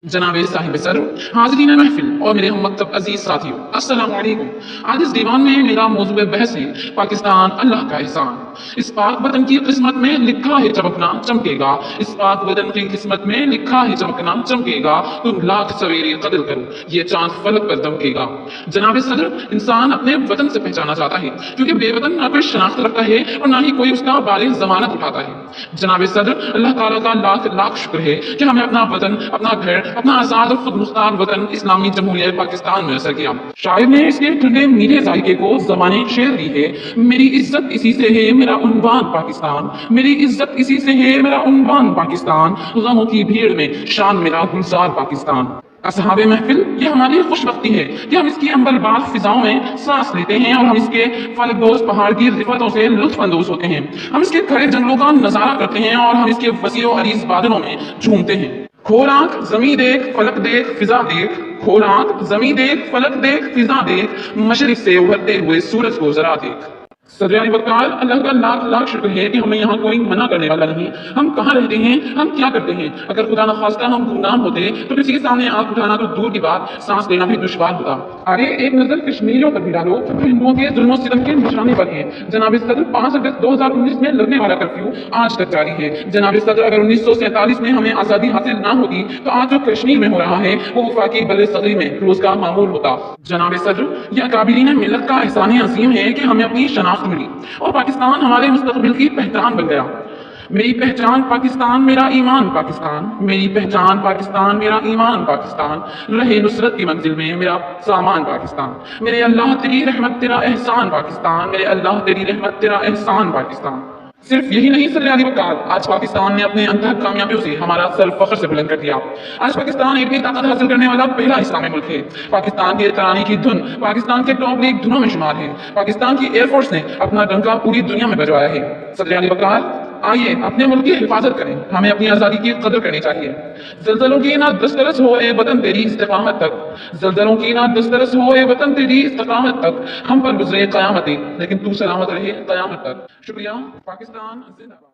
जनाब साहिब सर, हाज़रीन महफिल और मेरे हम मकतब अजीज साथियों, अस्सलाम वालेकुम। आज इस दीवान में मेरा मौजूद बहस है पाकिस्तान अल्लाह का एहसान। इस पाक वतन की किस्मत में लिखा है चमकना चमकेगा, इस पाक वतन की किस्मत में लिखा है चमकना चमकेगा। तुम लाख सवेरे कदर करो, ये चांद फलक पर दमकेगा। जनाब सदर, इंसान अपने वतन से पहचाना चाहता है, क्योंकि बेवतन ना कोई शनाख्त रखता है और ना ही कोई उसका बारे जमानत उठाता है। जनाब सदर, अल्लाह ताला का लाख लाख शुक्र है कि हमें अपना वतन, अपना घर, अपना आजाद और खुद मुख्तार वतन इस्लामी जमहूरिया पाकिस्तान में असर किया। शायर ने इसके ठंडे मीठे जायके को ज़बाने शेर दी है। मेरी इज्जत इसी से है मेरा उन्वान पाकिस्तान, मेरी इज्जत इसी से है मेरा उन्वान पाकिस्तान, गमों की भीड़ में शान मेरा गुलजार पाकिस्तान। असहाबे महफिल, ये हमारी खुशबख्ती है कि हम इसकी अंबरबाज फिजाओं में सांस लेते हैं और हम इसके फलकदोज पहाड़ की रिफतों से लुत्फ अंदोज होते हैं। हम इसके खड़े जंगलों का नजारा करते हैं और हम इसके वसीओ अरीज बादलों में झूमते हैं। खोल आंख ज़मीं देख, फलक देख, फिजा देख, खोल आंख ज़मीं देख, फलक देख, फिजा देख, मशरिक से उभरते हुए सूरज को जरा देख। सदर वकार, अल्लाह का लाख लाख शुक्र है कि हमें यहाँ कोई मना करने वाला नहीं। हम कहाँ रहते हैं, हम क्या करते हैं। अगर खुदा न खास्ता हम गुमनाम होते तो किसी के सामने आंख उठाना तो दूर की बात, सांस लेना भी दुश्वार होता। अरे एक नजर कश्मीरियों पर भी डालो जो हिंदुओं के जुल्म सितम के निशाने पर हैं। जनाब सदर, 5 अगस्त 2019 में लगने वाला कर्फ्यू आज तक जारी है। जनाब सदर, अगर 1947 में हमें आजादी हासिल ना होती तो आज जो कश्मीर में हो रहा है वो वफाकी बल्ले सगरी में रोज का मामूल होता। जनाब सदर, यह काबिलीन मिलत का एहसान अजीम है कि हमें अपनी शनाख्त मिली और पाकिस्तान हमारे मुस्तकबिल की पहचान बन गया। मेरी पहचान पाकिस्तान, मेरा ईमान पाकिस्तान, मेरी पहचान पाकिस्तान, मेरा ईमान पाकिस्तान, रहे नुसरत की मंजिल में मेरा सामान पाकिस्तान। मेरे अल्लाह तेरी रहमत तेरा एहसान पाकिस्तान, मेरे अल्लाह तेरी रहमत तेरा एहसान पाकिस्तान। सिर्फ यही नहीं सल्लल्लाहु अलैहि वसल्लम, आज पाकिस्तान ने अपने अंतः कामयाबियों से हमारा सर फख्र से बुलंद कर दिया। आज पाकिस्तान इतनी ताकत हासिल करने वाला पहला इस्लामी मुल्क है। पाकिस्तान के तराने की धुन पाकिस्तान के टॉप लीग धुनों में शुमार है। पाकिस्तान की एयरफोर्स ने अपना डंका पूरी दुनिया में बजवाया है। सल्लल्लाहु अलैहि वसल्लम, आइए अपने मुल्क की हिफाजत करें, हमें अपनी आज़ादी की कदर करनी चाहिए। जलजलों की ना दस्तरस हो ए वतन तेरी इस्तिकामत तक, जलजलों की ना दस्तरस हो ए वतन तेरी इस्तिकामत तक, हम पर गुजरे कयामतें लेकिन तू सलामत रहे कयामत तक। शुक्रिया। पाकिस्तान जिंदाबाद।